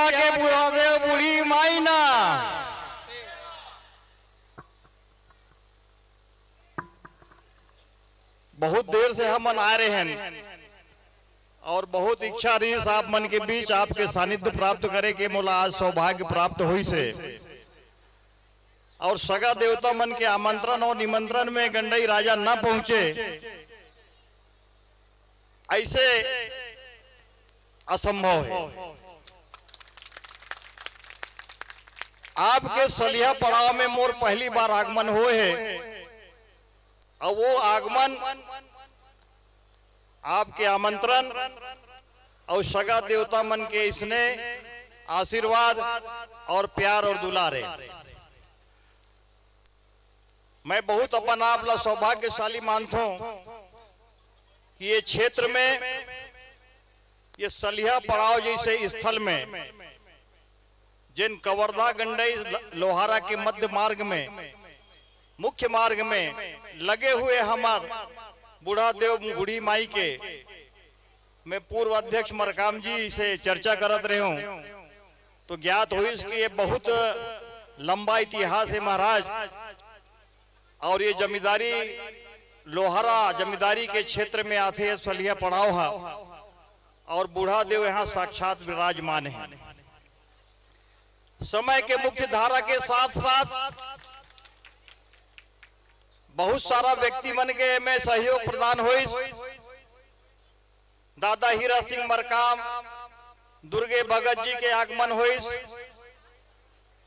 सलिया के बुढ़ा देव बूढ़ी माई ना बहुत देर से हम मन आ रहे हैं और बहुत इच्छा रही आप मन के बीच आपके सानिध्य प्राप्त करे के मोला आज सौभाग्य प्राप्त हुई से और सगा देवता मन के आमंत्रण और निमंत्रण में गंडई राजा न पहुंचे ऐसे असंभव है। आपके सलिया पड़ाव में मोर पहली बार आगमन हुए है और वो आगमन आपके आमंत्रण और सगा देवता मन के इसने आशीर्वाद और प्यार और दुलारे मैं बहुत अपन आप ला सौभाग्यशाली मानता हूं कि ये क्षेत्र में ये सलिया पड़ाव जैसे स्थल में जिन कवर्धा गंडई लोहारा के मध्य मार्ग में मुख्य मार्ग में लगे हुए हमार बूढ़ा देव बूढ़ी माई के मैं पूर्व अध्यक्ष मरकाम जी से चर्चा करत रहे हूं तो ज्ञात हुई कि ये बहुत लंबा इतिहास है महाराज और ये जमींदारी लोहारा जमींदारी के क्षेत्र में आते हैं सलिया पड़ाव है और बूढ़ा देव यहाँ साक्षात विराजमान है। समय के मुख्य धारा के साथ साथ बहुत सारा व्यक्ति मन के में सहयोग प्रदान हुई। दादा हीरा सिंह मरकाम दुर्गे भगत जी के आगमन हुई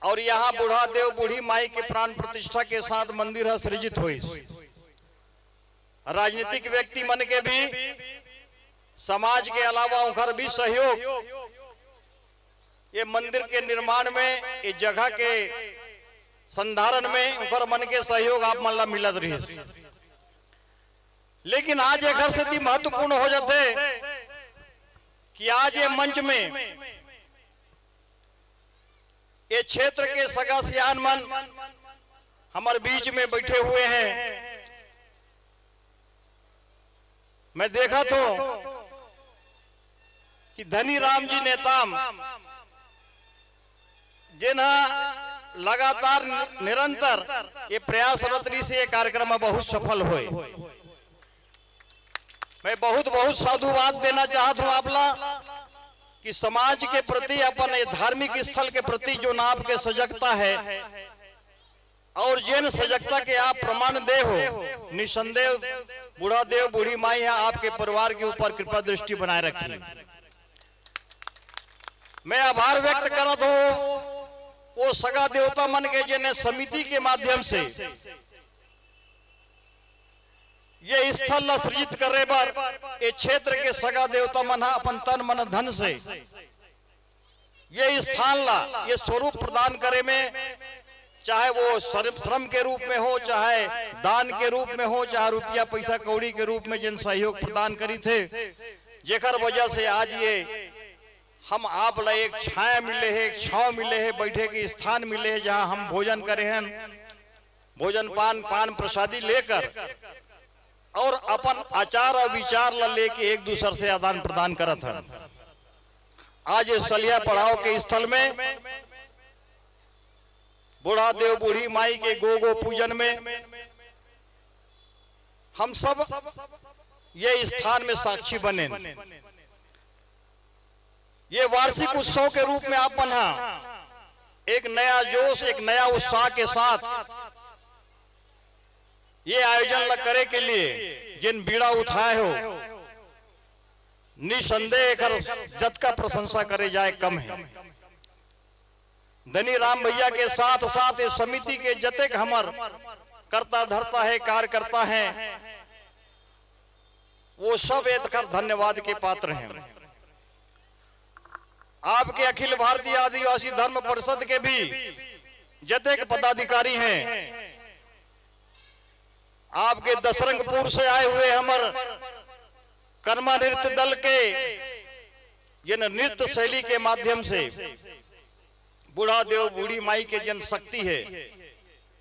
और यहाँ बूढ़ा देव बूढ़ी माई के प्राण प्रतिष्ठा के साथ मंदिर सृजित हुई। राजनीतिक व्यक्ति मन के भी समाज के अलावा उनका भी सहयोग ये मंदिर के निर्माण में इस जगह के संधारण में उनका मन के सहयोग आप मन ला मिलत रही। लेकिन आज एक स्थिति महत्वपूर्ण हो जाते कि आज ये मंच में ये क्षेत्र के सगा सियान मन हमारे बीच में बैठे हुए हैं। मैं देखा तो कि धनी राम जी नेताम जिन्हें लगातार निरंतर ये प्रयासरत रही से ये कार्यक्रम बहुत सफल हुए। मैं बहुत बहुत साधुवाद देना चाहता हूं आपला कि समाज के प्रति अपन धार्मिक स्थल के प्रति जो ना आपके सजगता है और जिन सजगता के आप प्रमाण दे हो निसंदेह बूढ़ा देव बूढ़ी माई है आपके परिवार के ऊपर कृपा दृष्टि बनाए रखी। मैं आभार व्यक्त करत हूं वो सगा देवता मन के जिन्हें समिति के माध्यम से ये स्थल सृजित करे पर ये क्षेत्र के सगा देवता मन अपन तन मन धन से ये स्थान ला ये स्वरूप प्रदान करे में चाहे वो श्रम के रूप में हो चाहे दान के रूप में हो चाहे रुपया पैसा कौड़ी के रूप में जिन सहयोग प्रदान करी थे जेकर वजह से आज ये हम आप ला एक छाया मिले है एक छाव मिले है बैठे के स्थान मिले है जहां हम भोजन करे हैं भोजन पान प्रसादी लेकर और अपन आचार और विचार ला लेके एक दूसरे से आदान प्रदान करत है। आज इस सलिया पड़ाव के स्थल में बूढ़ा देव बूढ़ी माई के गो पूजन में हम सब ये स्थान में साक्षी बने। ये वार्षिक उत्सव के रूप में आप बना एक नया जोश एक नया उत्साह के साथ ये आयोजन करे के लिए जिन बीड़ा उठाए हो निसंदेह जत का प्रशंसा करे जाए कम है। धनी राम भैया के साथ साथ इस समिति के जतेक हमर करता धरता है कार्य करता है वो सब एक धन्यवाद के पात्र हैं। आपके अखिल भारतीय आदिवासी धर्म परिषद के भी जतेक पदाधिकारी हैं आपके दशरंगपुर से आए हुए हमर कर्मा नृत्य दल के जिन नृत्य शैली के माध्यम से बूढ़ा देव बूढ़ी माई के जन शक्ति है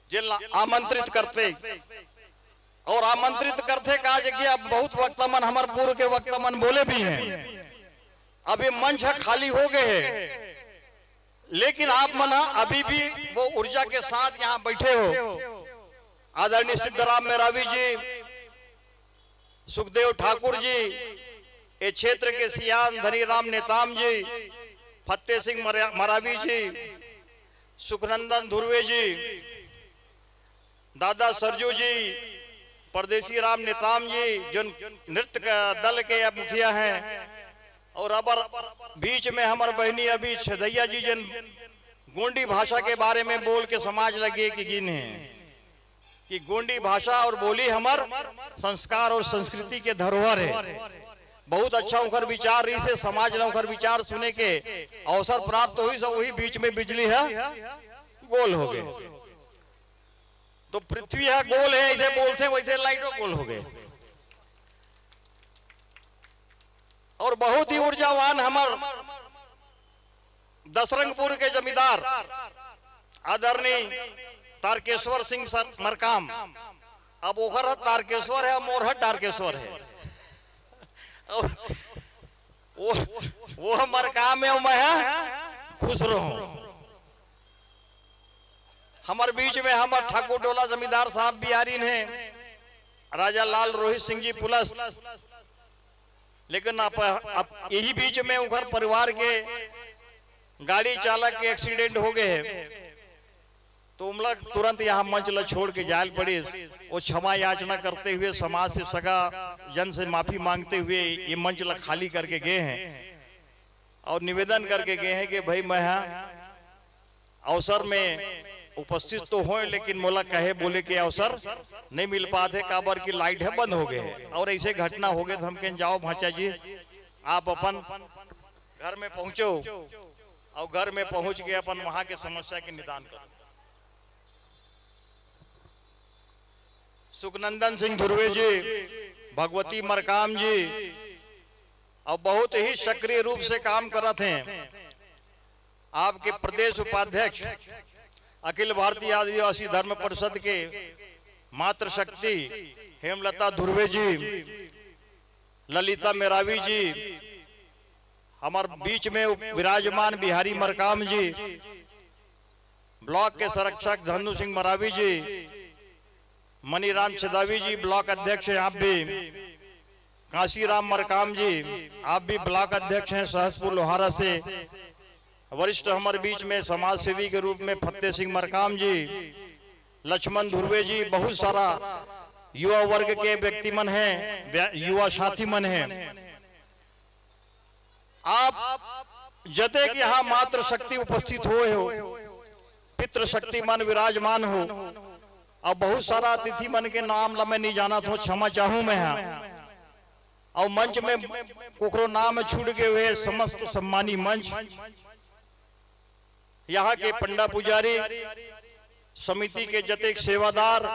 जिन आमंत्रित करते और आमंत्रित करते कहा जगह बहुत वक्ता मन हमारे पूर्व के वक्ता मन बोले भी हैं। अब ये मंच खाली हो गए हैं लेकिन आप मना अभी भी वो ऊर्जा के साथ यहाँ बैठे हो। आदरणीय सिद्धराम मेरावी जी, सुखदेव ठाकुर जी, ये क्षेत्र के सियान धनीराम नेताम जी, फतेह सिंह मरावी जी, सुखनंदन धुर्वे जी, दादा सरजू जी, परदेसी राम नेताम जी जो नृत्य दल के मुखिया हैं, और अब बीच में हमारे बहनी अभी छदैया जी जन गोंडी भाषा के बारे में बोल के समाज लगे कि गिन है कि गोंडी भाषा और बोली हमार संस्कार और संस्कृति के धरोहर है। बहुत अच्छा उनकर विचार रही से समाज ने उनकर विचार सुने के अवसर प्राप्त हुई, सो वही बीच में बिजली है गोल हो गए। तो पृथ्वी है गोल है ऐसे बोलते हैं, वैसे लाइटों गोल हो गए। और बहुत ही ऊर्जावान हमार दसरंगपुर के जमींदार आदरणीय तारकेश्वर सिंह मरकाम, अब ओखर तारकेश्वर है, मोरहट तारकेश्वर है। वो मरकाम है, मैं खुश रहूं। हमारे बीच में हमारे ठाकुर टोला जमींदार साहब भी आ रही हैं, राजा लाल रोहित सिंह जी पुलस। लेकिन अब यही बीच में उनका परिवार के गाड़ी चालक के एक्सीडेंट हो गए हैं, तो उमला तुरंत यहाँ मंच ला छोड़ के जायल पड़ी। वो क्षमा याचना करते हुए समाज से सगा जन से माफी मांगते हुए ये मंच ला खाली करके गए हैं और निवेदन करके गए हैं कि भाई मैं अवसर में उपस्थित तो हो, लेकिन मोला कहे बोले के अवसर नहीं मिल पाते, काबर की लाइट है बंद हो गए और ऐसे घटना हो गए। तो हम कहें जाओ भाचा जी आप अपन घर में पहुंचो, और घर में पहुंच के अपन वहां के समस्या के निदान करो। सुखनंदन सिंह धुर्वे जी, भगवती मरकाम जी, और बहुत ही सक्रिय रूप से काम करते हैं। आपके प्रदेश उपाध्यक्ष अखिल भारतीय आदिवासी धर्म परिषद के मातृशक्ति हेमलता धुर्वे जी, ललिता मेरावी जी, हमारे बीच में विराजमान बिहारी मरकाम जी, ब्लॉक के संरक्षक धनु सिंह मरावी जी, मनीराम छदावी जी ब्लॉक अध्यक्ष हैं आप भी, काशीराम मरकाम जी आप भी ब्लॉक अध्यक्ष हैं सहसपुर लोहारा से। वरिष्ठ हमारे बीच में समाज सेवी के रूप में फतेह सिंह मरकाम जी, लक्ष्मण धुर्वे जी, बहुत सारा युवा वर्ग के व्यक्ति मन हैं, युवा साथी मन हैं। आप जते कि यहाँ मात्र शक्ति उपस्थित हो, पितृ शक्ति मन विराजमान हो, और बहुत सारा अतिथि मन के नाम ला मैं नहीं जाना तो क्षमा चाहूं मैं यहाँ। और मंच में कुकरो नाम छूट गए हुए समस्त सम्मानी मंच, यहाँ के पंडा पुजारी समिति के जतेक सेवादार,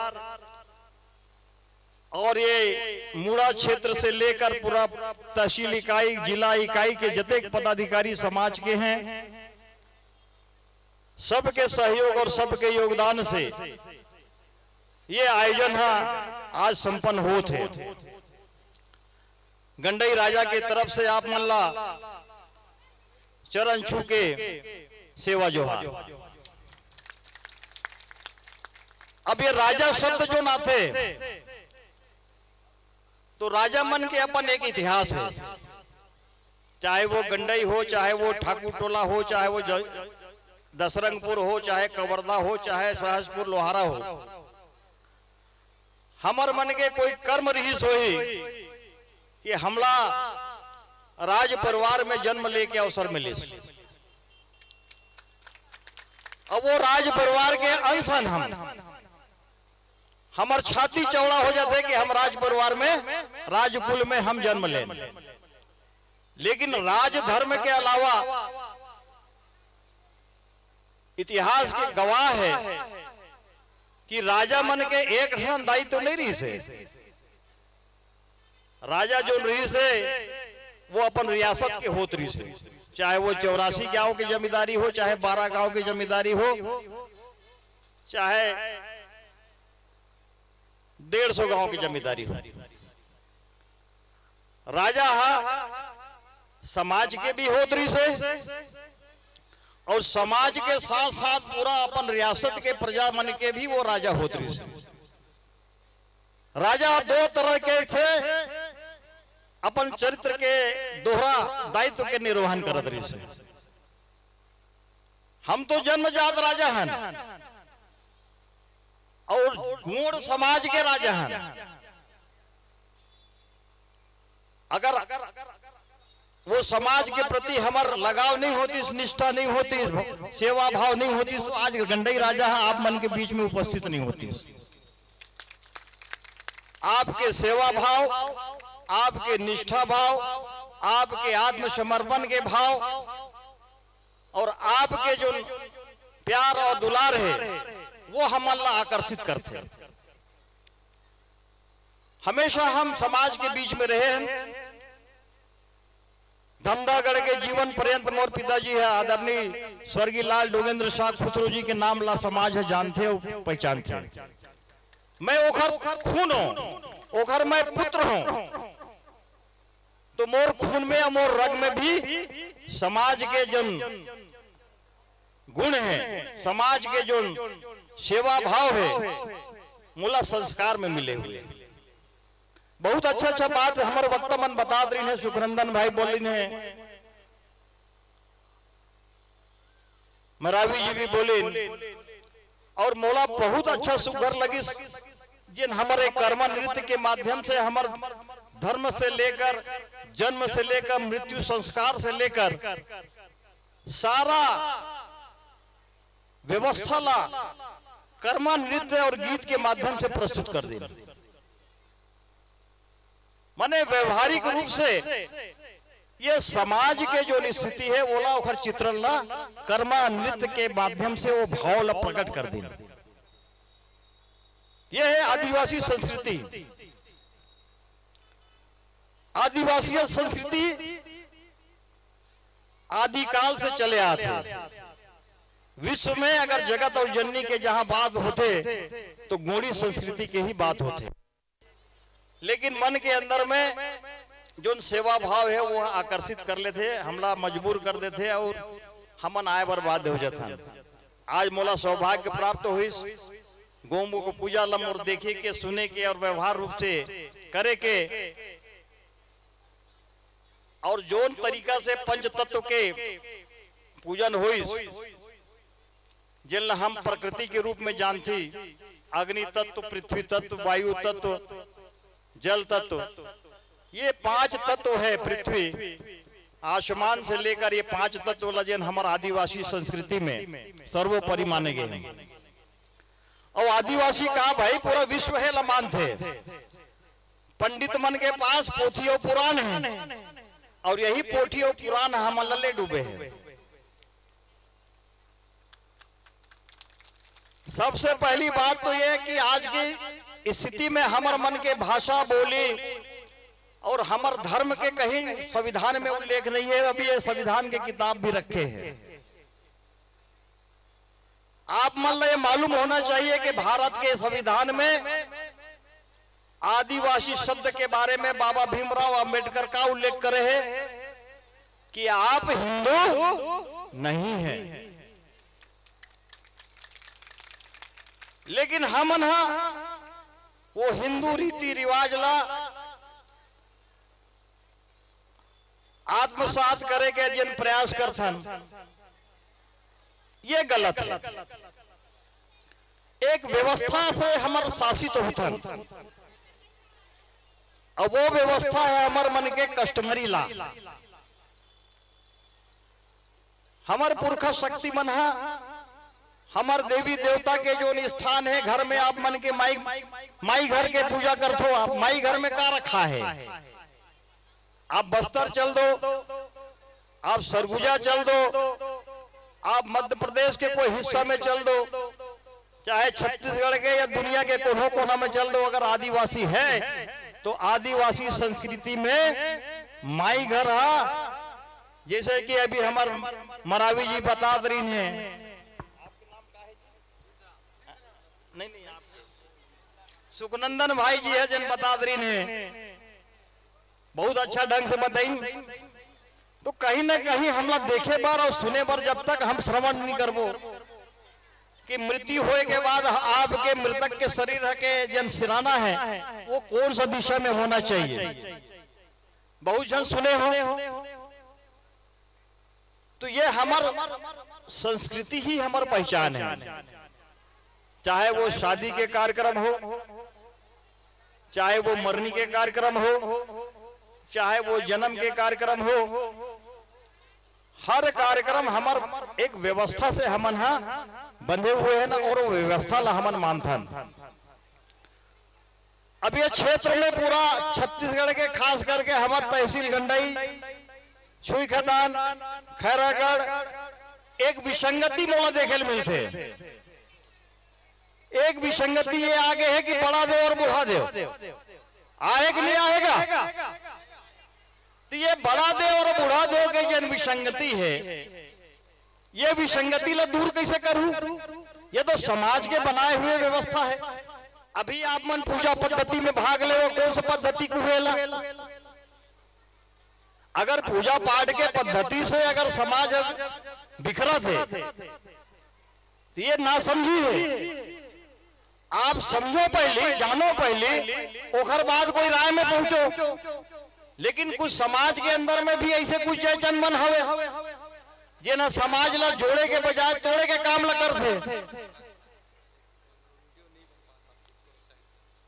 और ये मूड़ा क्षेत्र से लेकर पूरा तहसील इकाई जिला इकाई के जतेक पदाधिकारी समाज के हैं, सबके सहयोग और सबके योगदान से ये आयोजन आज संपन्न होत है। गंडई राजा के तरफ से आप मल्ला चरण छू के सेवा जोहार। अब ये राजा शब्द जो ना थे, तो राजा मन के अपन एक इतिहास है, चाहे वो गंडई हो, चाहे वो ठाकुर टोला हो, चाहे वो दसरंगपुर हो, चाहे कवर्धा हो, चाहे सहसपुर लोहारा हो। हमार मन के कोई कर्म रहीस होई कि हमला राज परिवार में जन्म लेके अवसर मिले, अब वो राज परिवार के अंश हम हमार छाती चौड़ा हो जाते कि हम राज परिवार में राजकुल में हम जन्म लें। लेकिन राज धर्म के अलावा इतिहास के गवाह है कि राजा मन के एक दायित्व तो नहीं रही से। राजा जो रही से वो अपन रियासत के होत रही से, चाहे वो 84 गांव की जमींदारी हो, चाहे 12 गांव की जमींदारी हो, चाहे 150 गांव की जमींदारी हो। राजा समाज के भी होत रही से और समाज के साथ साथ पूरा अपन रियासत के प्रजा मन के भी वो राजा होते रहे। राजा दो तरह के थे, अपन चरित्र के दोहरा दायित्व के निर्वहन करत रहे। हम तो जन्मजात राजा हैं और गूढ़ समाज के राजा हैं। अगर वो समाज के प्रति हमार लगाव नहीं होती, निष्ठा नहीं होती, सेवा भाव नहीं होती, तो आज गंडई राजा है आप मन के बीच में उपस्थित नहीं होती। आपके सेवा भाव, आपके निष्ठा भाव, आपके आत्मसमर्पण के भाव और आपके जो प्यार और दुलार है वो हमारा आकर्षित करते हैं। हमेशा हम समाज के बीच में रहे हैं। धमदागढ़ के जीवन पर्यंत मोर पिताजी है आदरणीय स्वर्गीय लाल डोगेंद्र शाह खुसरो जी के नाम ला समाज है जानते हो, पहचानते हैं। मैं ओखर खून हूं, ओखर मैं पुत्र हूं, तो मोर खून में और मोर रग में भी समाज के जो गुण है, समाज के जो सेवा भाव है, मूला संस्कार में मिले हुए। बहुत अच्छा बात हमारे वक्ता मन बता रही है, सुखनंदन भाई बोली ने, मरावी जी भी बोली, और मोला बहुत अच्छा सुगर लगी जिन हमारे कर्म नृत्य के माध्यम से हमारे धर्म से लेकर, जन्म से लेकर, मृत्यु संस्कार से लेकर सारा व्यवस्था ला कर्मा नृत्य और गीत के माध्यम से प्रस्तुत कर देना। माने व्यवहारिक रूप से ये समाज के जो स्थिति है वो ला ओखर चित्रण ला कर्मा नृत्य के माध्यम से वो भाव ला प्रकट कर देना। यह है आदिवासी संस्कृति। आदिवासी संस्कृति आदिकाल से चले आते। विश्व में अगर जगत और जननी के जहां बात होते तो गोड़ी संस्कृति के ही बात होते। लेकिन मन के अंदर में जो सेवा भाव है वो आकर्षित कर लेते, हमला मजबूर कर देते और हमन आए बर्बाद हो जाता। आज मोला सौभाग्य प्राप्त हुई गोमू को पूजा लम और देखे के, सुने के और व्यवहार रूप से करे के, और जोन तरीका से पंच तत्व के पूजन हुई जिन हम प्रकृति के रूप में जानती, अग्नि तत्व, पृथ्वी तत्व, वायु तत्व, जल तत्व, ये पांच तत्व है। पृथ्वी आसमान से लेकर ये पांच तत्व लजन हमारे आदिवासी संस्कृति में सर्वोपरि माने गए हैं। और आदिवासी का भाई पूरा विश्व है लमान थे। पंडित मन के पास पोथी और पुराण है और यही पोथी और पुराण हम लल्ले डूबे हैं। सबसे पहली बात तो यह कि आज की स्थिति में हमार मन के भाषा, बोली और हमार धर्म के कहीं संविधान में उल्लेख नहीं है। अभी ये संविधान के किताब भी रखे हैं। आप मन ये मालूम होना चाहिए कि भारत के संविधान में आदिवासी शब्द के बारे में बाबा भीमराव अंबेडकर का उल्लेख करे है कि आप हिंदू नहीं है। लेकिन हमन वो हिंदू रीति रिवाज ला आत्मसात करे के जिन प्रयास करथन, ये गलत है। एक व्यवस्था से हमार शासित होथन और वो व्यवस्था है हमार मन के कस्टमरी ला। हमार पुरखा शक्ति मन है, हमार देवी देवता के जो स्थान है घर में, आप मन के माई घर के पूजा करते हो। आप माई घर में क्या रखा है? आप बस्तर चल दो, आप सरगुजा चल दो, आप मध्य प्रदेश के कोई हिस्सा में चल दो, चाहे छत्तीसगढ़ के या दुनिया के कोनों कोना में चल दो, अगर आदिवासी है तो आदिवासी संस्कृति में माई घर है। जैसे कि अभी हमार मरावी जी बता रही हैं, नहीं आप सुखनंदन भाई जी है जिन बता रही हैं, बहुत अच्छा ढंग से बताई तो कहीं ना कहीं हम लोग देखे बार और सुने बार जब तक हम श्रवण नहीं करबो कि मृत्यु होए के बाद आपके मृतक के शरीर के जन सिराना है वो कौन सा दिशा में होना चाहिए, बहुत जन सुने हो। तो ये हमार संस्कृति ही हमार पहचान है, चाहे वो शादी के कार्यक्रम हो, चाहे वो मरनी के कार्यक्रम हो, चाहे वो जन्म के कार्यक्रम हो, हर कार्यक्रम हमार एक व्यवस्था से हमन हा बंधे हुए हैं ना, और वो व्यवस्था ला हमन मानथन। अब ये क्षेत्र में पूरा छत्तीसगढ़ के खास करके हमार तहसील गंडई, छुई खदान, खैरागढ़ एक विसंगति मोला देखे मिलते। एक विसंगति ये आगे है कि बड़ा देव और बूढ़ा देव आए कि नहीं आएगा। तो ये बड़ा देव और बूढ़ा देव के जन विसंगति है, ये विसंगति ला दूर कैसे करूं? ये तो समाज के बनाए हुए व्यवस्था है। अभी आप मन पूजा पद्धति में भाग ले, वो कौन सा पद्धति को वेला? अगर पूजा पाठ के पद्धति से अगर समाज बिखरा थे तो ये ना समझी है। आप समझो पहले, जानो पहले, ओखर बाद कोई राय में पहुंचो। लेकिन कुछ समाज के अंदर में भी ऐसे कुछ जयचंद मन हवे जे ना समाज ला जोड़े के बजाय तोड़े के काम ला करथे।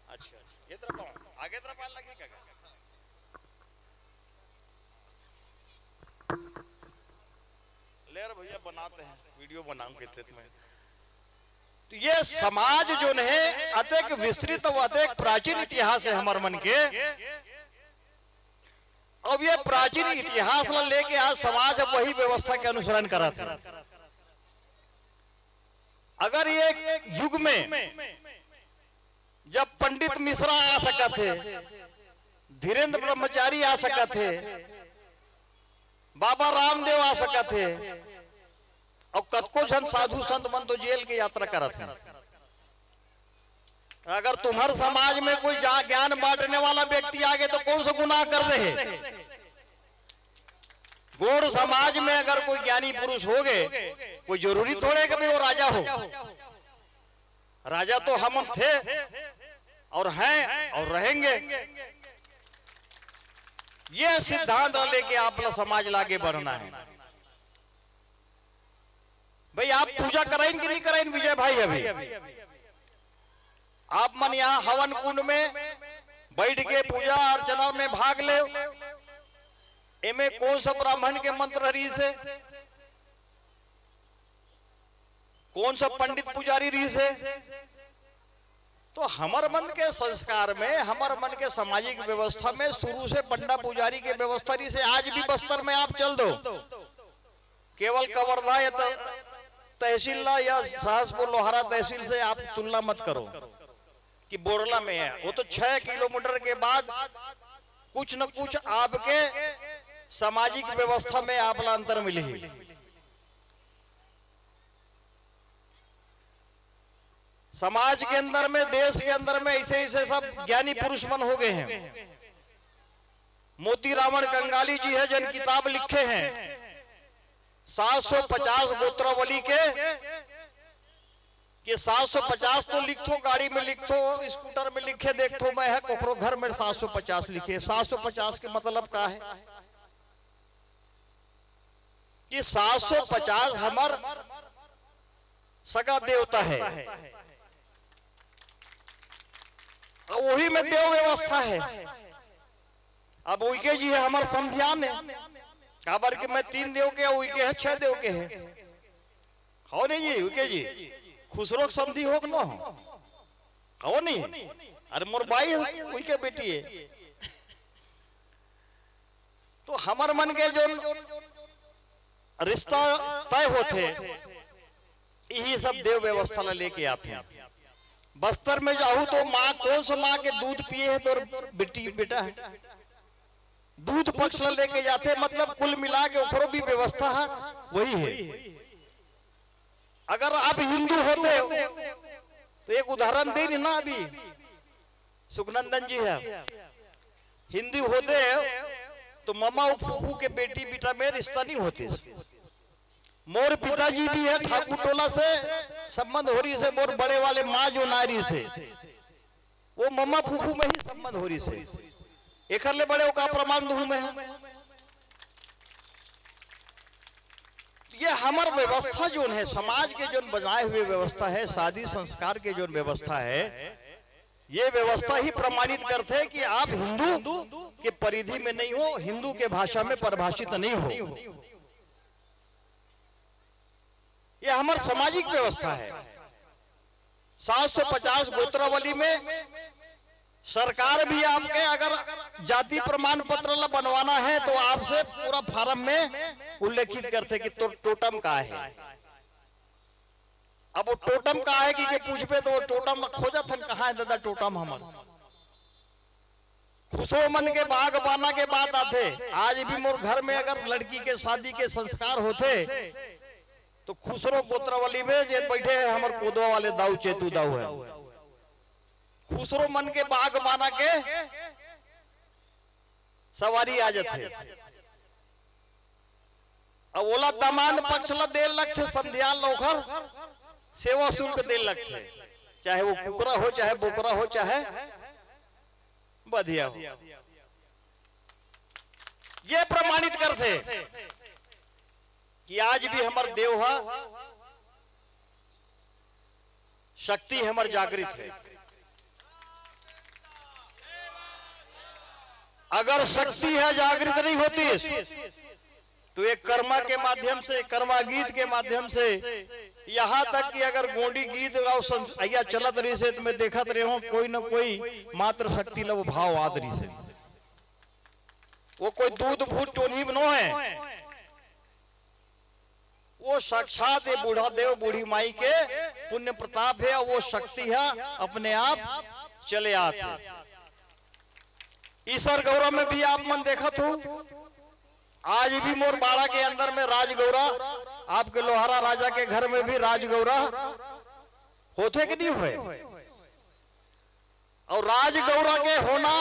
अच्छा, ये तरफ आगे तरफ आने लगी क्या? लेर भैया बनाते हैं, वीडियो बनाऊंगे में। तो ये समाज जो है अत्यंत विस्तृत और अत्यंत प्राचीन इतिहास है हमारे मन के। अब ये प्राचीन इतिहास ला लेके आज समाज अब वही व्यवस्था के अनुसरण करा था। अगर ये युग में जब पंडित मिश्रा आ सका थे, धीरेन्द्र ब्रह्मचारी आ सका थे, बाबा रामदेव आ सका थे, और कतको जन साधु संत मन तो जेल की यात्रा करा थे। अगर तुम्हारे समाज में कोई ज्ञान बांटने वाला व्यक्ति आगे तो कौन सा गुनाह कर दे है? गौड़ समाज में अगर कोई ज्ञानी पुरुष हो गए, कोई जरूरी थोड़े कि वो राजा हो। राजा तो हम थे और हैं और रहेंगे। ये सिद्धांत लेके आप समाज लागे बढ़ना है। भाई आप पूजा कराइन कि नहीं कराइन विजय भाई? अभी आप मन यहाँ हवन कुंड में बैठ के पूजा अर्चना में भाग ले, एमे कौन सा ब्राह्मण के मंत्र रही से, कौन सा पंडित पुजारी रही से? तो हमार मन के संस्कार में, हमार मन के सामाजिक व्यवस्था में शुरू से पंडा पुजारी के व्यवस्था रही से। आज भी बस्तर में आप चल दो, केवल कवर्धा या तहसील या सहसपुर लोहारा तहसील से आप तुलना मत करो कि बोरला में है। वो तो 6 किलोमीटर के बाद कुछ न कुछ आपके सामाजिक व्यवस्था में आपला अंतर मिली। समाज के अंदर में, देश के अंदर में ऐसे ऐसे सब ज्ञानी पुरुष मन हो गए हैं। मोती रावण कंगाली जी है जन किताब लिखे हैं 750 गोत्रावली के 750 तो लिखो, गाड़ी में लिखो, स्कूटर में लिखे देखो, मैं है कोकरो घर में 750 लिखे। 750 के मतलब क्या है कि 750 हमार सगा देवता है, वही में देव व्यवस्था है। अब उइके जी है हमार समझान है, काबर के मैं 3 देव के, उइके है 6 देव के है। हो नहीं जी उइके जी खुसरो समझी हो न हो नहीं? अरे मोर बाई उइके बेटी है। तो हमार मन के जो रिश्ता तय होते यही सब देव व्यवस्था ला लेके आते हैं। बस्तर में जाऊं तो माँ, कौन सा माँ के दूध पिए है तो बेटी बेटा है, दूध पक्ष ला लेके जाते। मतलब कुल मिला के ऊपर भी व्यवस्था है वही है। अगर आप हिंदू होते तो एक उदाहरण दे ना, अभी सुखनंदन जी है, हिंदू होते तो ममा और फूफू के बेटी बेटा में रिश्ता नहीं होते। मोर पिताजी भी है ठाकुर टोला से संबंध हो रही से, मोर बड़े वाले माँ जो नारी से वो ममा फूफू में ही संबंध हो रही से। एक ले बड़े का प्रमाण दूं में है। ये हमार व्यवस्था जो है, समाज के जो बनाए हुए व्यवस्था है, शादी संस्कार के जो व्यवस्था है, ये व्यवस्था ही प्रमाणित करते हैं कि आप हिंदू के परिधि में नहीं हो, हिंदू के भाषा में परिभाषित नहीं हो। ये हमार सामाजिक व्यवस्था है। 750 गोत्रावली में सरकार भी आपके अगर जाति प्रमाण पत्र बनवाना है तो आपसे पूरा फार्म में उल्लेखित करते कि तो टोटम का है। अब वो टोटम का है कि पूछबे तो वो टोटम खोजत हन कहाँ है दादा टोटम हमर। खुशो मन के बाग बाना के बात आते। आज भी मोर घर में अगर लड़की के शादी के संस्कार होते तो खुसरो गोत्रावली में जे बैठे हैं हमारे कोदवा वाले दाऊ चेतू दाऊ है, खुसरो मन के बाग बाना के सवारी आ जाते। अब ओला दामाद पक्ष ला दे लगते, समधियान लोखर सेवा शुल्क दे लगते, चाहे वो कुकरा हो, चाहे बोकरा हो, चाहे बधिया हो। ये प्रमाणित करते कि आज भी हमार देवहा शक्ति हमार जागृत है। अगर शक्ति है जागृत नहीं होती तो एक कर्मा के माध्यम से, कर्मा गीत के माध्यम से, यहाँ तक कि अगर गोंडी गीत गाओ चलत रही से तो मैं देखत रहे हूँ कोई न कोई मात्र शक्ति लो भाव आद रही से। वो कोई दूध भूत टोनी बनो है, वो साक्षात ये बूढ़ा देव बूढ़ी माई के पुण्य प्रताप है। वो शक्ति है अपने आप चले आते। ईसर गौरव में भी आप मन देखत हो, आज भी मोर बाड़ा के अंदर में राजगौरा, आपके लोहारा राजा के घर में भी राजगौरा होते कि नहीं हुए। और राजगौरा के होना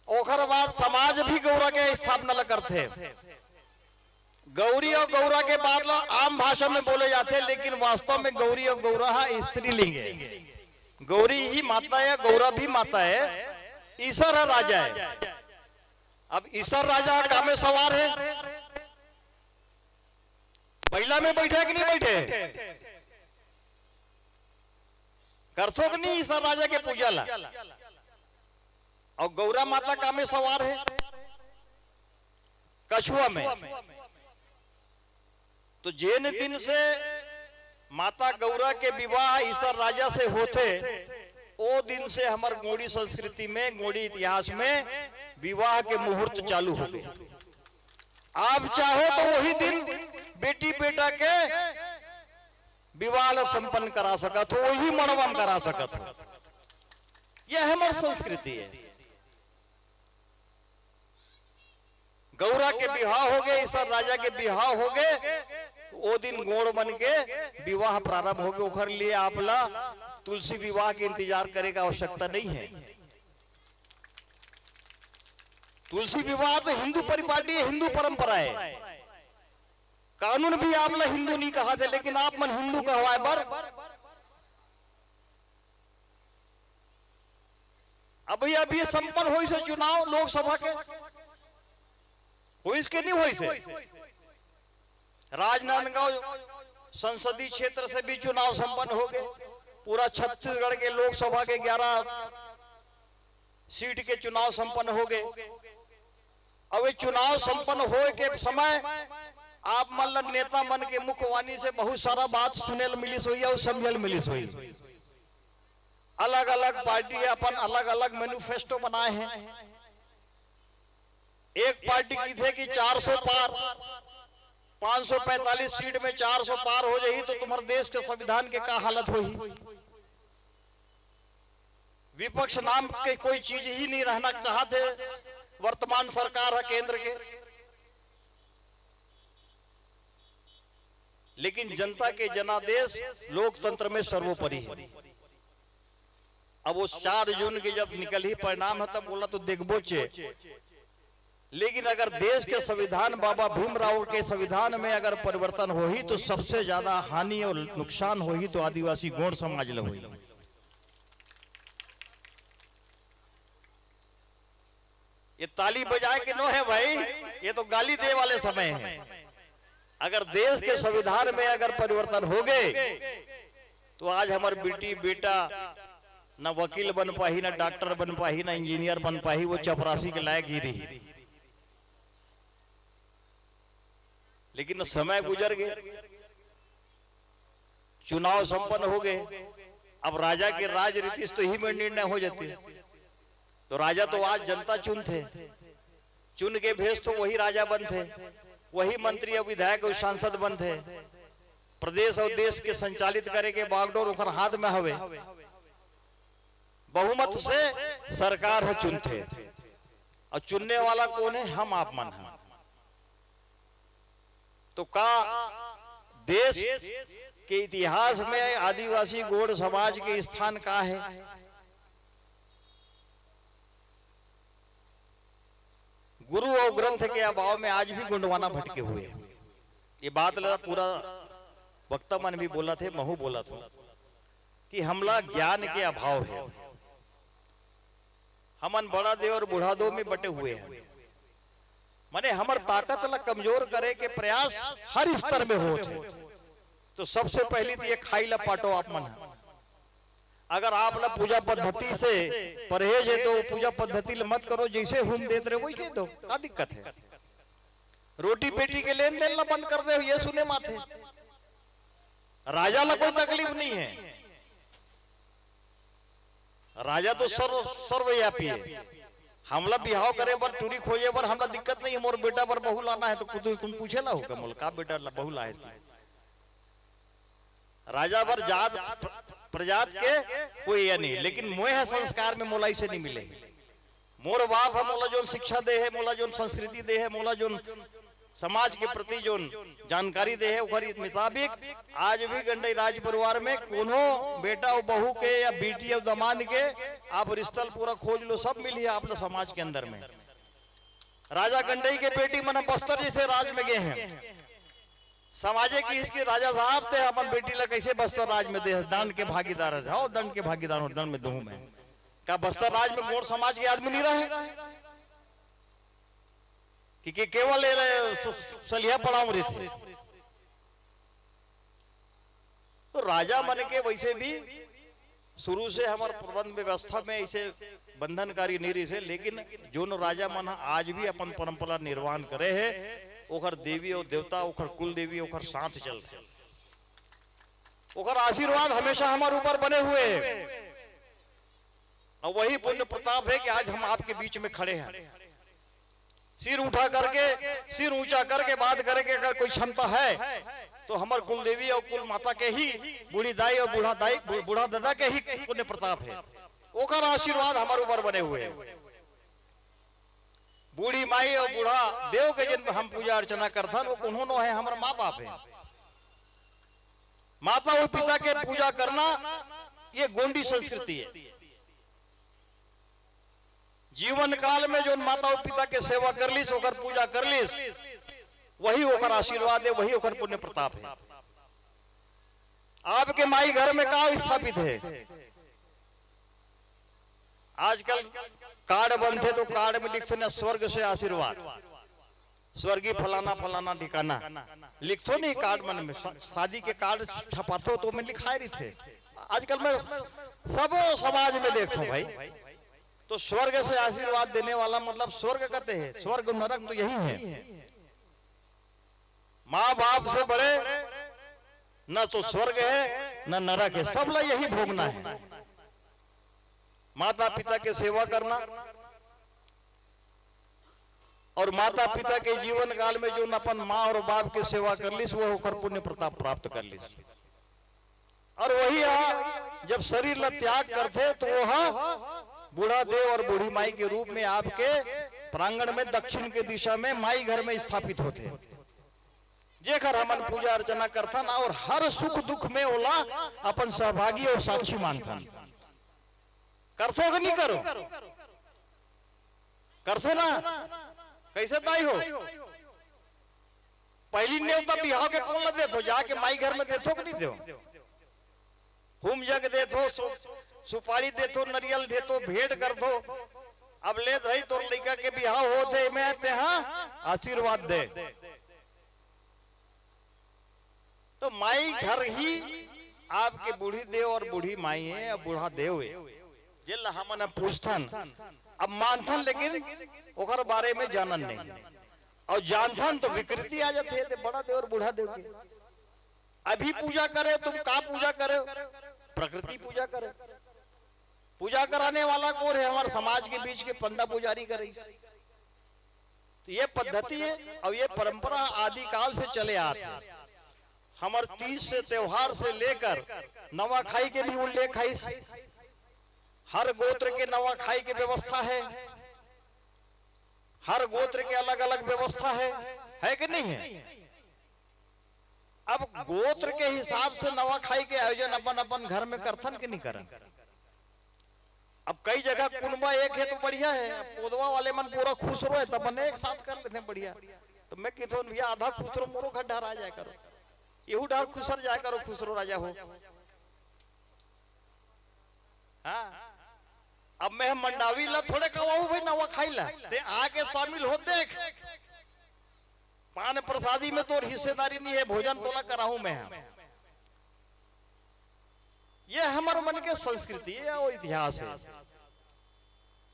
ओखर बाद समाज भी गौरा के स्थापना करते। गौरी और गौरा के बाद आम भाषा में बोले जाते, लेकिन वास्तव में गौरी और गौरा स्त्रीलिंग है। गौरी ही माता है, गौरा भी माता है, ईसर राजा है। अब ईसर राजा कामे सवार है, बैला में बैठे कि नहीं बैठे, करथो कि नहीं ईसर राजा के पूजा ला। और गौरा माता कामे सवार है कछुआ में। तो जैन दिन से माता गौरा के विवाह ईसर राजा से होते, वो दिन से हमारे गोड़ी संस्कृति में, गोड़ी इतिहास में विवाह के मुहूर्त चालू हो गए। आप चाहो तो वही दिन बेटी बेटा के विवाह संपन्न करा सकत हो, वही मनवम करा सकत हो। यह हमारी संस्कृति है। गौरा के विवाह हो गए, ईसर राजा के विवाह हो गए, वो दिन गोड़ बन के विवाह प्रारंभ हो गए। ओखर लिए आपला तुलसी विवाह के इंतजार करे का आवश्यकता नहीं है। तुलसी विवाह तो हिंदू परिपाटी है, हिंदू परंपरा है। कानून भी आपला हिंदू नहीं कहा थे, लेकिन आप मन हिंदू कहवाए बर अभी संपन्न हो से चुनाव लोकसभा के हो, इसके नहीं हो से राजनांदगांव संसदीय क्षेत्र से भी चुनाव संपन्न हो गए। पूरा छत्तीसगढ़ के लोकसभा के 11 सीट के चुनाव संपन्न हो गए। अब चुनाव संपन्न हो के समय आप मन नेता मन के मुखवाणी से बहुत सारा बात सुने मिलिस हुई और समझल मिलिस हुई। अलग अलग पार्टी अपन अलग अलग मैनिफेस्टो बनाए हैं। एक पार्टी की थे कि 400 पार, 545 सीट में 400 पार हो जाही तो तुम्हारे देश के संविधान के क्या हालत हुई। विपक्ष नाम के कोई चीज ही नहीं रहना चाहते वर्तमान सरकार है केंद्र के। लेकिन जनता के जनादेश लोकतंत्र में सर्वोपरि है। अब वो 4 जून के जब निकल ही परिणाम है तब बोला तो देखबो चे, लेकिन अगर देश के संविधान बाबा भीमराव के संविधान में अगर परिवर्तन हो ही तो सबसे ज्यादा हानि और नुकसान हो ही तो आदिवासी गौड़ समाज ल हुई। ये ताली बजाए के नो है भाई, ये तो गाली दे वाले समय है। अगर देश के संविधान में अगर परिवर्तन हो गए तो आज हमारे बेटी बेटा न वकील बन पाही, न डॉक्टर बन पाही, न इंजीनियर बन पाही, वो चपरासी के लायक ही रही। लेकिन समय गुजर गए, चुनाव संपन्न हो गए, अब राजा के राज रीति तो ही में निर्णय हो जाते। तो राजा तो आज जनता चुन के भेज तो वही राजा बन थे, वही मंत्री और विधायक और सांसद बन थे। प्रदेश और देश के संचालित करे के बागडोर उखर हाथ में हवे, बहुमत से सरकार है चुनते, और चुनने वाला कौन है? हम आप मन है। तो का देश के इतिहास में आदिवासी गौड़ समाज के स्थान का है? गुरु और ग्रंथ के अभाव में आज भी गुंडवाना भटके हुए हैं। ये बात पूरा वक्ता मन भी बोला थे, महू बोला था कि हमला ज्ञान के अभाव है। हमन बड़ा दे और बूढ़ा दो में बटे हुए हैं। माने हमर ताकत ला कमजोर करे के प्रयास हर स्तर में होते। तो सबसे पहली तो ये खाई ला पाटो आप मन है। अगर आप ला पूजा पद्धति से परहेज है तो पूजा पद्धति मत करो, जैसे हुम देते रहे वैसे दो, क्या दिक्कत है? रोटी बेटी के लेन देन ला बंद कर दे, ये सुने माथे। राजा ला कोई तकलीफ नहीं है, राजा तो सर्वव्यापी है। हमला बिहाव करे पर टूरी खोजे पर हमला दिक्कत नहीं है। मोर बेटा पर बहू लाना है तो तुम पूछे ला होगा मोल का बेटा बहू लाए। राजा पर जात प्रजात के कोई या नहीं, लेकिन मोह संस्कार में मोलाई से नहीं मिले। मोर बाप है, मोला जो शिक्षा दे है, मोला जो संस्कृति दे है, मोला जो समाज के प्रति जो जानकारी दे है, उखरी मुताबिक आज भी गंडई राज परिवार में कोनो बेटा और बहू के या बेटी और दामाद के आप रिश्ता पूरा खोज लो, सब मिली है आप समाज के अंदर में। राजा गंडई के बेटी मन बस्तर जैसे राज में गए हैं, समाजे की इसके राजा साहब थे अपन बेटी ला कैसे बस्तर राज में दे, दंड के भागीदार हो, दंड के भागीदार हो, दंड में दूं मैं। क्या बस्तर राज में गौड़ समाज के आदमी नहीं रहे कि केवल सलिया पड़ाव रहे थे? तो राजा मन के वैसे भी शुरू से हमारे प्रबंध व्यवस्था में ऐसे बंधनकारी नहीं रही थे, लेकिन जो राजा मन आज भी अपन परंपरा निर्वाह करे है, ओखर देवी और देवता, ओखर कुल देवी ओखर साथ चलते, ओखर आशीर्वाद हमेशा हमारे ऊपर बने हुए हैं। और वही पुण्य प्रताप है कि आज हम आपके बीच में खड़े हैं। सिर उठा करके, सिर ऊंचा करके बात करके अगर कोई क्षमता है तो हमारे कुल देवी और कुल माता के ही, बूढ़ी दाई और बूढ़ा दादा के ही पुण्य प्रताप है। ओकर आशीर्वाद हमारे ऊपर बने हुए हैं। बूढ़ी माई और बूढ़ा देव के जिन हम पूजा अर्चना करथन वो उन्होंने है हमारे माँ बाप है। माता और पिता के पूजा करना ये गोंडी संस्कृति है। जीवन काल में जो माता और पिता के सेवा कर लीस, ओकर पूजा कर लीस, वही ओकर आशीर्वाद है, वही ओकर पुण्य प्रताप है। आपके माई घर में का स्थापित है? आजकल कार्ड बनते तो कार्ड में लिखते ना स्वर्ग से आशीर्वाद, स्वर्गीय फलाना फलाना ठिकाना लिखतो नहीं कार्ड मन में। शादी के कार्ड छपातो तो में लिखाए रही थे। आजकल मैं सब समाज में देखता हूँ भाई। तो स्वर्ग से आशीर्वाद देने वाला मतलब स्वर्ग कहते हैं, स्वर्ग नरक तो यही है। माँ बाप से बड़े न तो स्वर्ग है न नरक है, सब ला यही भोगना है। माता पिता के सेवा करना और माता पिता के जीवन काल में जो अपन माँ और बाप के सेवा कर लीस वो होकर पुण्य प्रताप प्राप्त कर लीस। और वही जब शरीर ला त्याग करते तो वह बूढ़ा देव और बूढ़ी माई के रूप में आपके प्रांगण में दक्षिण के दिशा में माई घर में स्थापित होते, जेकर हमन पूजा अर्चना करथन और हर सुख दुख में ओला अपन सहभागी और साक्षी मानथन। करथो कि नहीं करो? करथो ना? कैसे दाई हो? पहली न्योता बिहाव के कौन दे थो? जाके माई घर में देथो कि नहीं दे? हुम जग देथो, सुपारी देथो, नरियल देथो, भेंट कर दो। अब ले भाई तो लड़का के बिहाव हो थे मैं ते हाँ आशीर्वाद दे। तो माई घर ही आपके बूढ़ी देव और बूढ़ी माई है और बूढ़ा देव है। ये हमने पूछथन अब मानथन, लेकिन ओकर बारे में जानन नहीं और जानथन तो विकृति आ जाते है। बड़ा देव और बूढ़ा देव के अभी पूजा करे, तुम का पूजा करे? प्रकृति पूजा करे। पूजा कराने वाला कौन है? हमारे समाज के बीच के पंडा पुजारी करे। तो ये पद्धति है और ये परंपरा आदिकाल से चले आते हैं। हमारे तीज से त्योहार से लेकर नवाखाई के भी उल्लेख है। हर गोत्र के नवाखाई की व्यवस्था है, हर गोत्र के अलग अलग व्यवस्था है कि नहीं है? अब गोत्र के हिसाब से नवाखाई के आयोजन अपन अपन घर में करथन कि नहीं करन? अब कई जगह कुनबा एक है तो बढ़िया है, पोदवा वाले मन पूरा खुश रो है तब एक साथ कर लेते हैं बढ़िया। तो मैं कहता हूँ भैया आधा खुश रो मोरो घर ढार आ जाए करो, यहू ढार खुसर जाए करो, खुश रो राजा हो। हाँ अब मैं मंडावी ला थोड़े कमाऊ भाई नवा खाई ला, ते आके शामिल हो देख। पान प्रसादी में तो हिस्सेदारी नहीं है, भोजन तोला कराऊं मैं। ये हमारे मन के संस्कृति है और इतिहास है,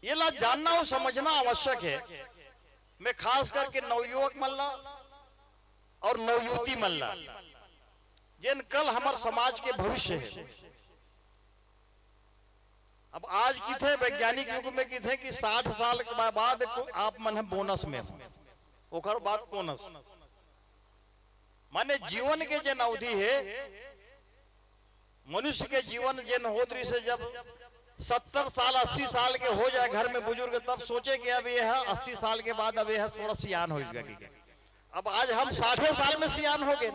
ये ला जानना और समझना आवश्यक है। मैं खास करके नवयुवक मल्ला और नवयुवती मल्ला जिन कल हमारे समाज के भविष्य है। अब आज की थे वैज्ञानिक युग में की थे कि 60 साल के बाद आप मन है बोनस में हो, ओकर बाद बोनस माने जीवन के जन अवधि है। मनुष्य के जीवन जन होतरी से जब 70 साल 80 साल के हो जाए घर में बुजुर्ग, तब सोचे कि अब यह 80 साल के बाद अब यह थोड़ा सियान हो गया। अब आज हम 60 साल में सियान हो गए,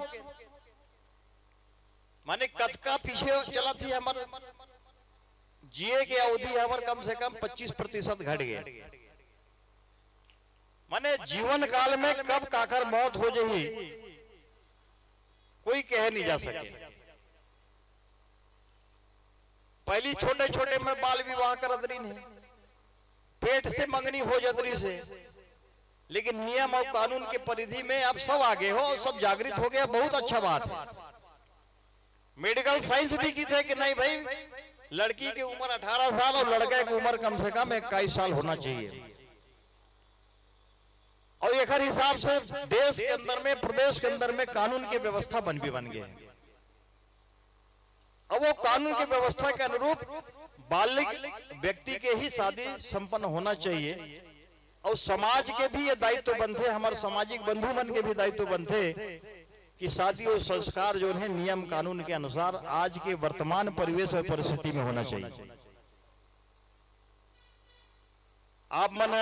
माने कतका पीछे चला थी। हमारे जिए के अवधि हमारे कम से कम 25% घट गए। माने जीवन काल में कब काकर मौत हो जाए कोई कह नहीं जा सके। पहली छोटे छोटे में बाल विवाह करत रही नहीं, पेट से मंगनी हो जतरी से, लेकिन नियम और कानून के परिधि में अब सब आगे हो, सब जागृत हो गया। बहुत अच्छा बात है। मेडिकल साइंस भी की थे कि नहीं भाई लड़की की उम्र 18 साल और लड़के की उम्र कम से कम 21 साल होना चाहिए। और एक हिसाब से देश के अंदर में, प्रदेश के अंदर में कानून की व्यवस्था बन गए। अब वो कानून की व्यवस्था के अनुरूप बालिग व्यक्ति के ही शादी संपन्न होना चाहिए। और समाज के भी ये दायित्व बनते, हमारे सामाजिक बंधु मन के भी दायित्व बनते कि शादी और संस्कार जो है नियम कानून के अनुसार आज के वर्तमान परिवेश और परिस्थिति में होना चाहिए। आप मन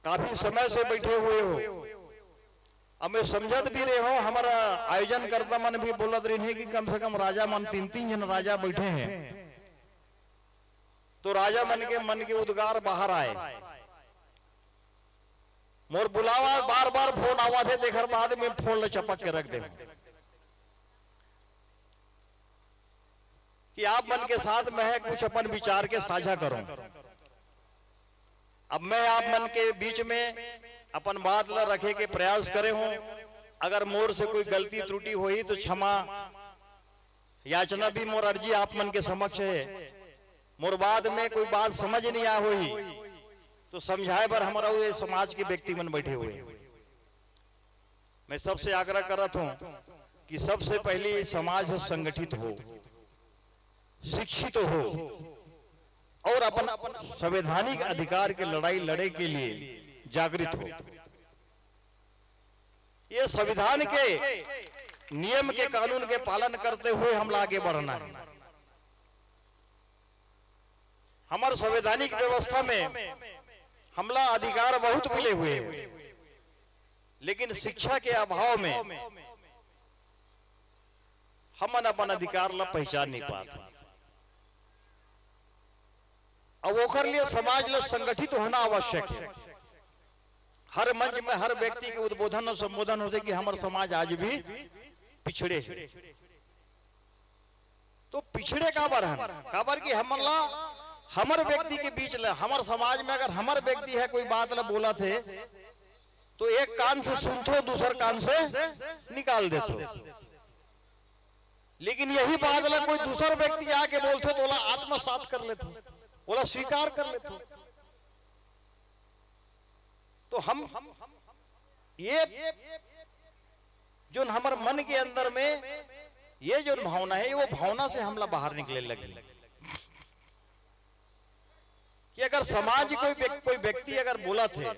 काफी समय से बैठे हुए हो, अब मैं समझत भी रहे हो। हमारा आयोजन करता मन भी बोलत रही कि कम से कम राजा मन 3 जन राजा बैठे हैं, तो राजा मन के उद्गार बाहर आए। मोर बुलावा बार बार फोन आवा थे, देखर बाद में फोन चपक के रख दे कि आप मन के साथ मैं कुछ अपन विचार के साझा करूं। अब मैं आप मन के बीच में अपन बात ला रखे के प्रयास करे हूं। अगर मोर से कोई गलती त्रुटि हुई तो क्षमा याचना भी मोर अर्जी आप मन के समक्ष है। मोर बाद में कोई बात समझ नहीं आ हुई तो समझाए बर हमारा ये समाज के व्यक्ति मन बैठे हुए। मैं सबसे आग्रह करत हूं कि सबसे पहले समाज संगठित हो, शिक्षित हो और अपन संवैधानिक अधिकार के लड़ाई लड़े के लिए जागृत हो। ये संविधान के नियम के कानून के पालन करते हुए हम आगे बढ़ना है। हमारे संवैधानिक व्यवस्था में हमला अधिकार बहुत मिले हुए हैं, लेकिन शिक्षा के अभाव में हम अपन अधिकार ला पहचान नहीं पाते। अब ओकर लिए समाज ला संगठित होना आवश्यक है। हर मंच में हर व्यक्ति के उद्बोधन और संबोधन होते कि हमारे समाज आज भी पिछड़े है। तो पिछड़े काबर की हमला हमारे व्यक्ति के बीच हमारे समाज में अगर हमारे व्यक्ति है कोई बात ला बोला थे तो एक कान से सुनते दूसर कान से निकाल देते, लेकिन यही बात ला कोई दूसरा व्यक्ति आके बोलते तो ओला आत्मसात कर लेते, ओला स्वीकार कर लेते। तो हम ये जो हमारे मन के अंदर में ये जो भावना है वो भावना से हमला बाहर निकले लगी कि अगर समाज कोई व्यक्ति अगर बोला थे,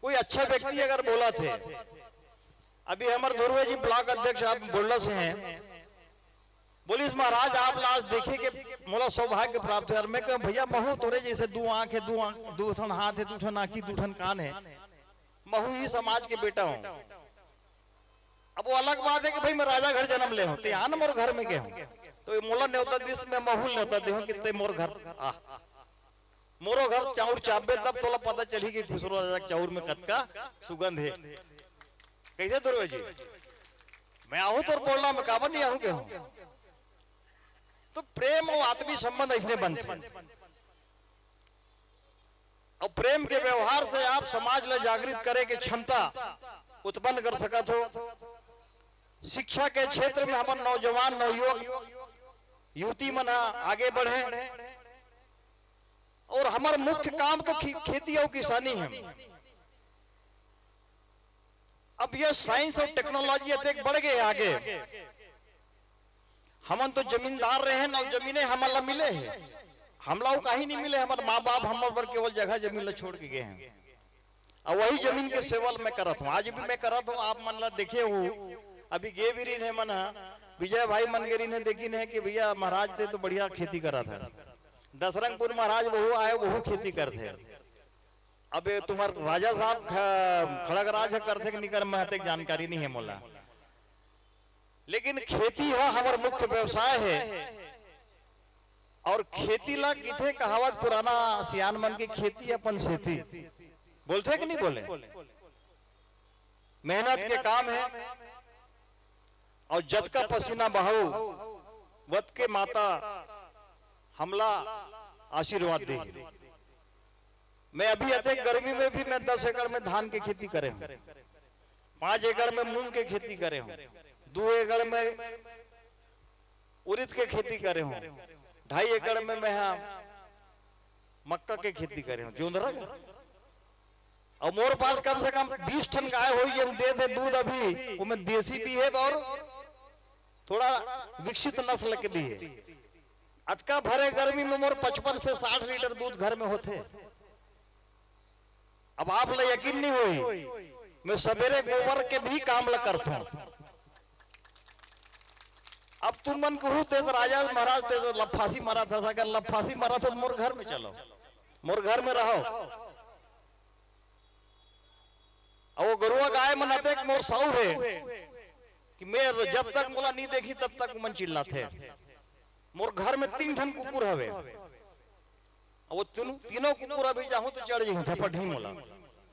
कोई अच्छा व्यक्ति अगर बोला थे, अभी हमारे धुर्वे जी ब्लॉक अध्यक्ष आप बोलना से हैं, बोलिस महाराज आप लास्ट देखे कि मोला सौभाग्य प्राप्त है। मैं कहूं भैया महू तोरे जैसे दू आंख है, दू ठन हाथ है, दू ठन आंखी, दू ठन कान है, महू ही समाज के बेटा हूं। अब वो अलग बात है कि भाई मैं राजा घर जन्म ले हूं ते आन मोर घर में के हूं तो मोला न्योता दिस में महूल न्योता दे हूं कि ते मोर घर आ मोरो घर चाउर चाबे तब तोला पता चली कि खुसरो राजा चाउर में कतका सुगंध है। कैसे धुर्वे जी मैं आहू तो बोल रहा मैं काबर नहीं आहू के हूं। तो प्रेम और आत्मीय संबंध इसने बनते और प्रेम के व्यवहार से आप समाज ला जागृत करे के क्षमता उत्पन्न कर सकत हो। शिक्षा के क्षेत्र में हमारे नौजवान नवयुवक युवती मन आगे बढ़े और हमारा मुख्य काम तो खेती और किसानी है। अब यह साइंस और टेक्नोलॉजी अधिक बढ़ गए आगे, हमन तो जमींदार रहे न जमीने हमला मिले हैं, हमला कहीं नहीं मिले, हमारे माँ बाप हम पर केवल जगह जमीन ला छोड़ के गए हैं और वही जमीन के सेवल में करत हूँ, आज भी मैं करत हूँ। आप मन ला देखे हो अभी गे भी है मन विजय भाई मनगेरी ने देखी है कि भैया महाराज से तो बढ़िया खेती करा था, दशरंगपुर महाराज वह आए वह खेती करते। अब तुम्हारे राजा साहब खड़गराज करते नहीं कर मैं जानकारी नहीं है मोला, लेकिन खेती है हमारा मुख्य व्यवसाय है। और खेती ला किथे कहावत पुराना सियान मन की खेती अपन सेती बोलते कि नहीं बोले, मेहनत के काम है और जद का पसीना बहाओ वत के माता हमला आशीर्वाद दे। मैं अभी अधिक गर्मी में भी मैं 10 एकड़ में धान की खेती करे हूँ, 5 एकड़ में मूंग की खेती करे हूँ, 2 एकड़ में उड़द के खेती करे हूँ, 2.5 एकड़ में मैं मक्का के खेती करे हूँ जोंधरा। और मोर पास कम से कम 20 टन गाय हो दे थे दूध, अभी वो में देसी भी है और थोड़ा विकसित नस्ल के भी है। अतका भरे गर्मी में मोर 55 से 60 लीटर दूध घर में होते। अब आप ला यकीन नहीं हुई मैं सवेरे गोबर के भी काम ला करता हूं। अब तुम मन कहू ते राजा महाराज ते लफासी मारा था, अगर लफासी मारा तो मोर घर में चलो, मोर घर में रहो। और वो गरुआ गाय मन अतक मोर साउ है कि मैं जब तक मोला नहीं देखी तब तक मन चिल्लाते। मोर घर में 3 ठन कुकुर हवे, वो तीनों कुकुर अभी जाहूं तो चढ़ जाऊं झपट ही मोला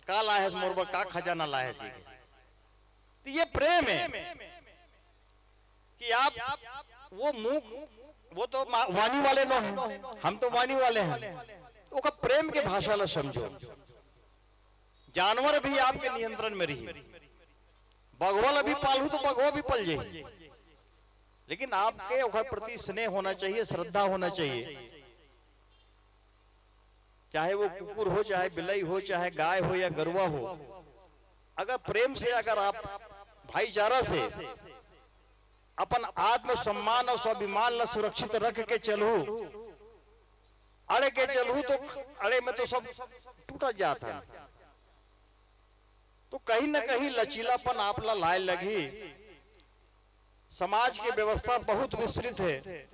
का लाहे मोर पर का खजाना लाहे। तो ये प्रेम है कि आप वो मुंह वो तो वाणी वाले नो हैं, हम तो वाणी वाले हैं। वो का प्रेम के भाषा ला समझो। जानवर भी आपके नियंत्रण में रही, बगवा भी पालू तो बगवा भी पल जाए, लेकिन आपके ओकर प्रति स्नेह होना चाहिए, श्रद्धा होना चाहिए। चाहे वो कुकुर हो, चाहे बिलाई हो, चाहे गाय हो या गरुआ हो, अगर प्रेम से अगर आप भाईचारा से अपन आत्म सम्मान और स्वाभिमान ला सुरक्षित रख के चलू, अड़े के चलू तो अड़े में तो सब टूटा जाता है। तो कहीं ना कहीं लचीलापन आप ला लाए लगी। समाज की व्यवस्था बहुत विस्तृत है,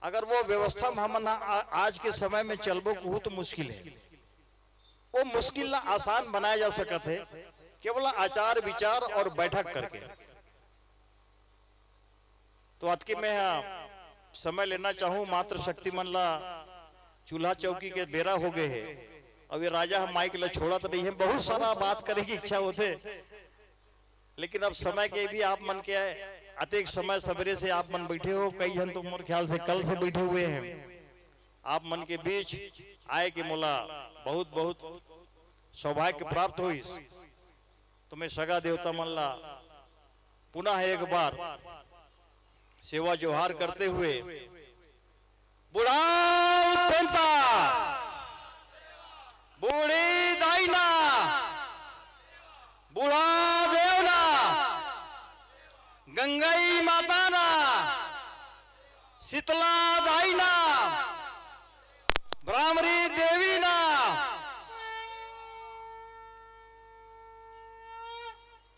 अगर वो व्यवस्था हम आज के समय में चलबो कहू तो मुश्किल है। वो मुश्किल ला आसान बनाया जा सकता है केवल आचार विचार और बैठक करके। तो आज के मैं समय लेना चाहूं, मात्र शक्ति मन ला चूल्हा चौकी के बेरा हो गए है, अब ये राजा हम माइक ला छोड़ा तो नहीं है, बहुत सारा बात करने की इच्छा होते, लेकिन अब समय के भी आप मन के आए, अतिक समय सवेरे से आप मन बैठे हो, कई जन तो मोर ख्याल से कल से बैठे हुए हैं, आप मन के बीच आए कि मोला बहुत बहुत सौभाग्य प्राप्त हुई। तुम्हें सगा देवता मन ला पुनः एक बार सेवा जोहार करते हुए बुढ़ा पंता बूढ़ी दाइना बूढ़ा देवना गंगाई माताना शीतला दाइना ब्राह्मणी देवी ना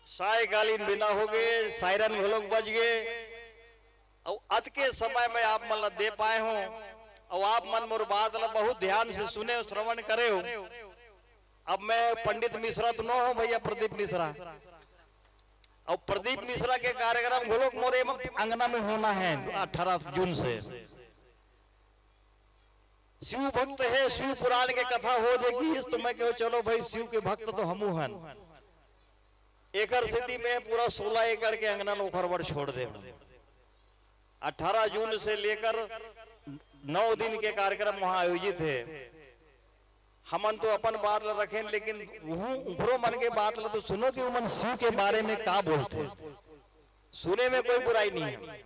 सायकालीन बिना हो गए, सायरन घोलक बज गए, और अत के समय में आप मन दे पाए हो, और आप मन मोर बात ला बहुत ध्यान से सुने और श्रवण करे हो। अब मैं पंडित मिश्रा तो न हो भैया, प्रदीप मिश्रा, और प्रदीप मिश्रा के कार्यक्रम घोलक मोरे अंगना में होना है 18 जून से। शिव भक्त है, शिव पुराण के कथा हो जाएगी, इस तो मैं कहो चलो भाई शिव के भक्त तो हमू हन। एकड़ स्थिति में पूरा 16 एकड़ के अंगना लोखरबड़ छोड़ दे। 18 जून से लेकर 9 दिन के कार्यक्रम वहां आयोजित है। हमन तो अपन बात ला रखें, लेकिन उखरो मन के बात ला तो सुनो कि उमन शिव के बारे में का बोलते, सुने में कोई बुराई नहीं है,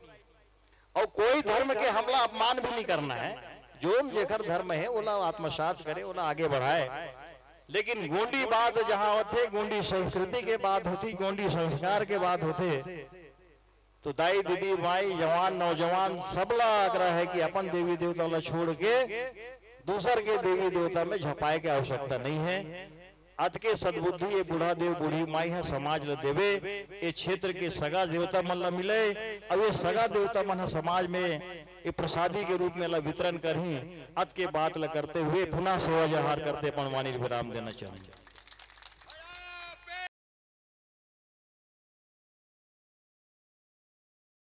और कोई धर्म के हमला अपमान भी नहीं करना है। जो जेकर धर्म है ओला आत्मसात करे, ओला आगे बढ़ाए, लेकिन गोंडी बात जहां होते, गोंडी संस्कृति के बात होती, गोंडी संस्कार के बात होते, तो दाई दीदी माई जवान नौजवान सबला आग्रह है कि अपन देवी देवता ला छोड़ के दूसर के देवी देवता में झपाए के आवश्यकता नहीं है। अत के सद्बुद्धि ये बूढ़ा देव बूढ़ी माई है समाज ला देवे, ये क्षेत्र के सगा देवता मन ला मिले, अब ये सगा देवता मन समाज में ये प्रसादी के रूप में ला वितरण करही। अत के बात ला करते हुए पुनः सेवा जहार करते अपन वाणी विराम देना चाहूंगा।